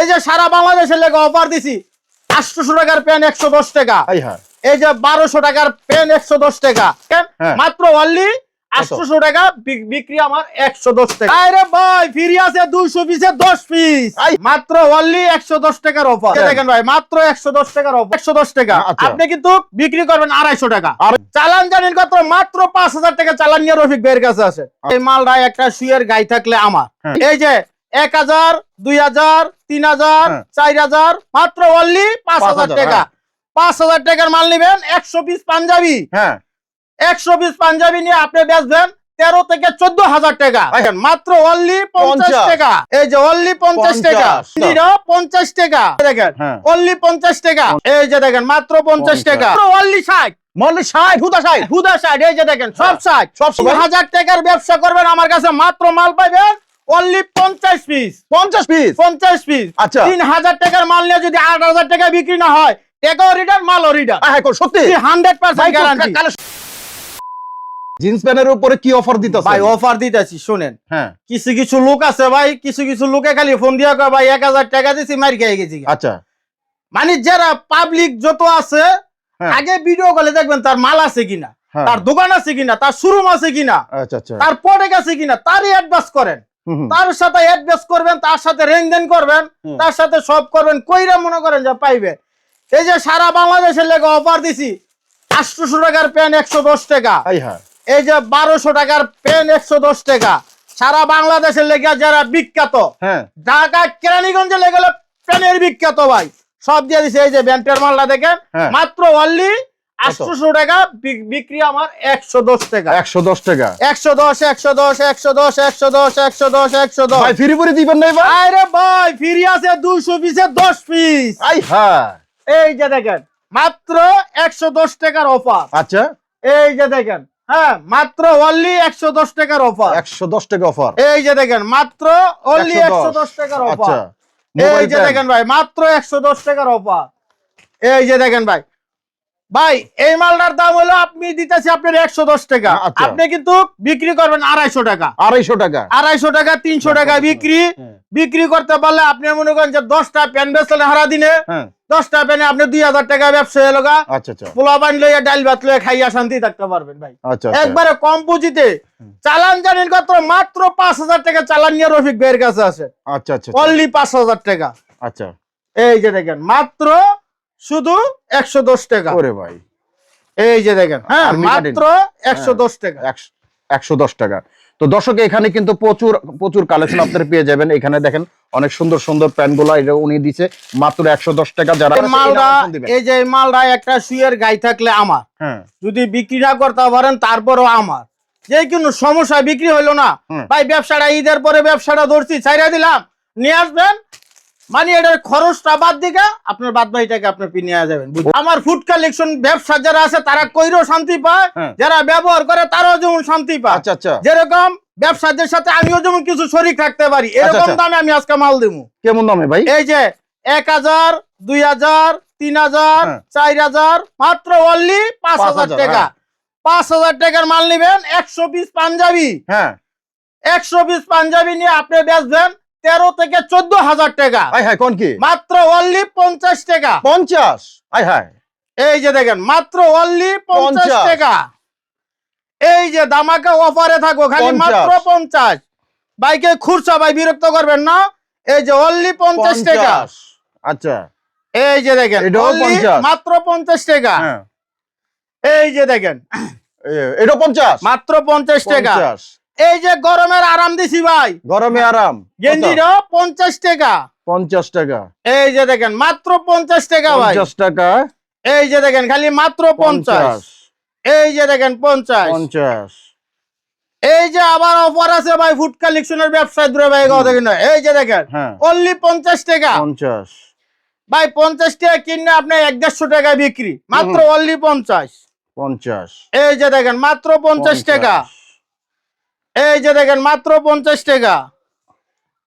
এই যে সারা বাংলাদেশের লেগে অফার দিছি 800 টাকার পেন 110 টাকা। এই যে 1200 টাকার পেন 110 টাকা। মাত্র অনলি 800 টাকা বিক্রি আমার 110 টাকা। আরে ভাই ফ্রি আছে 200 পিসে 10 পিস মাত্র অনলি 110 টাকার অফার। দেখেন ভাই মাত্র 110 টাকার অফার 110 টাকা। আপনি কিন্তু বিক্রি করবেন 250 টাকা। চালান জানেন কত? মাত্র 5000 টাকা চালান নিয়ে রফিক ভাইয়ের কাছে আছে। এই মালটা একটা শুয়ের গাই থাকলে আমার। এই যে 1000 2000 3000 4000 মাত্র অনলি 5000 টাকা। 5000 টাকার মাল নেবেন 100 পিস পাঞ্জাবি। 100 পিস পাঞ্জাবি নিয়ে আপনি বেচবেন 13 থেকে 14000 টাকা। মাত্র অনলি 50 টাকা। এই যে অনলি 50 টাকা 50 টাকা দেখেন অনলি 50 টাকা। এই যে দেখেন মাত্র 50 টাকা অনলি 60 মল্লি 60 হুদা 60। এই যে দেখেন সব 60 1000 টাকার ব্যবসা করবেন আমার কাছে মাত্র মাল পাইবেন অনলি 50 পিস 50 পিস। আচ্ছা 3000 টাকার মাল নিয়ে যদি 8000 টাকা বিক্রি না হয় টাকাও রিটার্ন মালও রিটার্ন। হ্যাঁ সত্যি 100% গ্যারান্টি। জিন্স প্যান্টের উপরে কি অফার দিতেছ ভাই? অফার দিতেছি শুনেন। হ্যাঁ কিছু কিছু লোক আছে ভাই, কিছু কিছু লোকে খালি ফোন দিয়া কয় ভাই 1000 টাকা দিছি মার খেয়ে গেছি। আচ্ছা মানে যারা পাবলিক যত আছে আগে ভিডিও কলে দেখবেন তার মাল আছে কিনা, তার দোকান আছে কিনা, তার শোরুম আছে কিনা, তার প্রোডাক্ট আছে কিনা, তারই অ্যাডভান্স করেন। তার সাথে অ্যাডভান্স করবেন, তার সাথে লেনদেন করবেন, তার সাথে সব করবেন, কইরা মনে করেন যে পাইবে। এই যে সারা বাংলাদেশের লেগে অফার দিছি 800 টাকার পেন 110 টাকা। এই যে 1200 টাকার পেন 110 টাকা। সারা বাংলাদেশের লেগে যারা বিখ্যাত, ঢাকা কেরানীগঞ্জে লেগে পেনের বিখ্যাত ভাই সব দিয়ে দিছে। এই যে ব্যান্ডের মালটা দেখেন মাত্র অনলি 800 টাকা বিক্রি আমার 110 টাকা 110 টাকা 110 110 110 110 110 110 ভাই ফ্রি করে দিবেন না ভাই? আরে ভাই ফ্রি আছে 200 পিসে 10 পিস। এই যে দেখেন মাত্র 110 টাকার অফার। আচ্ছা এই যে দেখেন মাত্র অনলি 110 টাকার অফার 110 টাকা অফার। এই যে দেখেন মাত্র অনলি 110 টাকার অফার। এই যে দেখেন ভাই মাত্র 110 টাকার অফার। এই যে দেখেন ভাই ভাই এই মালটার দাম হলো আপনি দিতেছি আপনার 110 টাকা। আপনি কিন্তু বিক্রি করবেন 250 টাকা 250 টাকা 300 টাকা বিক্রি করতে পারলে আপনি মনে করেন যে 10টা প্যান বেচলে হারা দিনে 10টা প্যানে আপনি 2000 টাকা ব্যবসা হয়ে লগা। পোলা পান লইয়া ডাল ভাত লইয়া খাইয়া শান্তি থাকতে পারবেন ভাই। একবারে কম পুঁজিতে চালান জানেন কত? মাত্র 5000 টাকা চালান নিয়ে রফিক ভাইয়ের কাছে আছে। অনলি 5000 টাকা। এই যে দেখেন মাত্র শুধু 110 টাকা। ওরে ভাই এই যে দেখেন মাত্র 110 টাকা 110 টাকা। তো দর্শক এখানে কিন্তু প্রচুর প্রচুর কালেকশন আপনারা পেয়ে যাবেন। এখানে দেখেন অনেক সুন্দর সুন্দর প্যান্টগুলো এটা উনি দিছে মাত্র 110 টাকা। যারা মালটা এই যে মালটা একটা শুয়ের গাই থাকলে আমার, যদি বিক্রি না করতে পারেন তারপরও আমার, যে কোনো সমস্যা বিক্রি হইলো না ভাই, ব্যবসাটা ঈদের পরে ব্যবসাটা ধরছি ছাইরা দিলাম নিয়ে আসবেন, মানে এটার খরচটা বাদ দিকে আপনার বাদ বাকি টাকা আপনার নিয়ে যাবেন। আমার ফুড কালেকশন ব্যবসা যারা আছে তারা কইরও শান্তি পায়, যারা ব্যবহার করে তারাও যেমন শান্তি পায়। যেরকম ব্যবসাদের সাথে আমিও যেমন কিছু শরীক রাখতে পারি, এরকম দামে আমি আজকে মাল দেবো। কেমন দামে ভাই? এই যে 1000 2000 3000 4000 মাত্র অনলি 5000 টাকা। 5000 টাকার মাল নেবেন 100 পিস পাঞ্জাবি। 100 পিস পাঞ্জাবি নিয়ে আপনি বেচবেন 13 থেকে 14000 টাকা। কোন কি? মাত্র অনলি 50 টাকা 50। এই যে দেখেন মাত্র অনলি 50 টাকা। এই যে দামাকা অফারে থাকো খালি মাত্র 50। বাইকে খুরসা ভাই বিরক্ত করবেন না। এই যে অনলি 50 টাকা। আচ্ছা এই যে দেখেন মাত্র 50 টাকা। এই যে দেখেন এটা 50 মাত্র 50 টাকা। এই যে গরমের আরাম দিছি ভাই, গরমে আরাম গেঞ্জিরও 50 টাকা 50 টাকা। এই যে দেখেন মাত্র 50 টাকা ভাই 50 টাকা। এই যে দেখেন খালি মাত্র 50। এই যে দেখেন 50। এই যে আবার অফার আছে ভাই ফুড কালেকশনের ব্যবসায় দূরে ভাই কথা দেখেন। এই যে দেখেন অনলি 50 টাকা ভাই। 50 টাকা কিনে আপনি 150 টাকা বিক্রি মাত্র অনলি 50। এই যে দেখেন মাত্র 50 টাকা। এই যে দেখেন মাত্র 50 টাকা।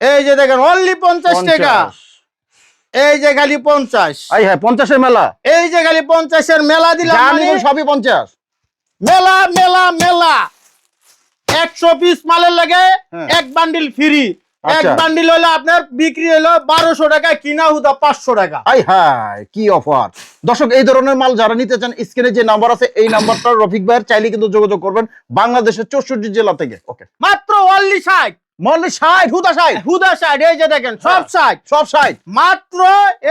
এই যে দেখেন অনলি 50 টাকা। এই যে খালি 50। 50 এর মেলা। এই যে খালি 50 এর মেলা দিলাম, মানে সবই 50 মেলা মেলা মেলা। 100 পিস মালের লাগে এক বান্ডিল ফ্রি, এক আচ্ছা। বান্ডিল হলো আপনার বিক্রি হলো 1200 টাকা, কিনা হুদা 500 টাকা। আই হাই কি অফার! দর্শক এই ধরনের মাল যারা নিতে চান স্ক্রিনে যে নাম্বার আছে এই নাম্বারটা রফিক ভাইয়ের চাইলে কিন্তু যোগাযোগ করবেন বাংলাদেশের 64 জেলা থেকে। ওকে, মাত্র অনলি 60, মল্লি 60 হুদা 60 হুদা 60। এই যে দেখেন সব 60, সব 60। মাত্র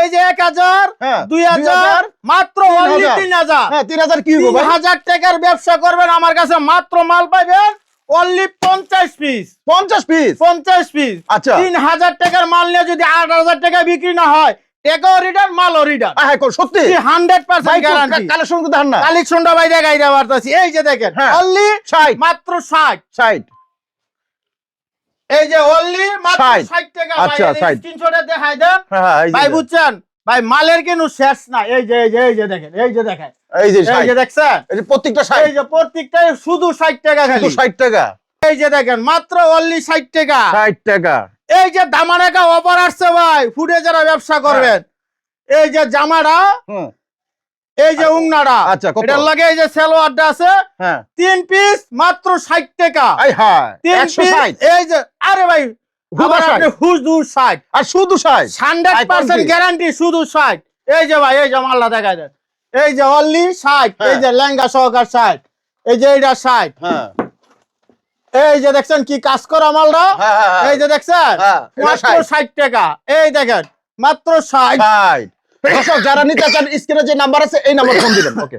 এই যে 1000, হ্যাঁ, 2000, মাত্র অনলি 3000। হ্যাঁ 3000 কি হবে ভাই? 3000 টাকার ব্যবসা করবেন আমার কাছে, মাত্র মাল পাবেন অনলি 50 পিস। 50 পিস। 50 পিস। আচ্ছা। 3000 টাকার মাল নিয়ে যদি 8000 টাকা বিক্রি না হয়, টাকাও রিটার্ন, মালও রিটার্ন। হ্যাঁ সত্যি 100% গ্যারান্টি। কালেকশন তো ধারণা কালেকশনটা ভাই দেখাই দেওয়া পারতাছি। এই যে দেখেন হ্যাঁ। অনলি 60 মাত্র 60। 60 এই যে অনলি মাত্র 60 60 টাকা। আচ্ছা, 60 স্ক্রিনশটে দেখাই দেন হ্যাঁ এই যে ভাই, বুঝছেন ভাই, মালের কিন্তু শেষ না। এই যে দেখেন, এই যে দেখেন, এই যে এই যে 60 দেখছেন, এই যে প্রত্যেকটা এই 60 যে প্রত্যেকটাই শুধু 60 টাকা খালি। শুধু 60 টাকা। এই যে দেখেন মাত্র অনলি 60 টাকা। 60 টাকা। এই যে দামানাকা অফার আসছে ভাই, ফুডে যারা ব্যবসা করবেন, এই যে জামাটা, হুম এই যে উংনাটা, আচ্ছা, কত? এটার লাগে এই যে সালোয়ারটা আছে, হ্যাঁ 3 পিস মাত্র 60 টাকা। আই হাই 3 পিস 160 এই যে, আরে ভাই হুদা আবার 60 আপনি হুজুর 60, আর শুধু 60 100% গ্যারান্টি, শুধু 60। এই যে ভাই, এই যে মাল্লা দেখা যায়, এই যে অনলি 60। এই যে লেহেঙ্গা সহকার 60, এই যে এটা 60। হ্যাঁ এই যে দেখছেন কি কাজ করা মালটা, হ্যাঁ, হ্যাঁ, এই যে দেখছেন হ্যাঁ, এটা মাত্র 60 60 টাকা। এই দেখেন মাত্র 60। 60 দর্শক যারা নিতে চান স্ক্রিনে যে নাম্বার আছে এই নাম্বার ফোন দিবেন। ওকে।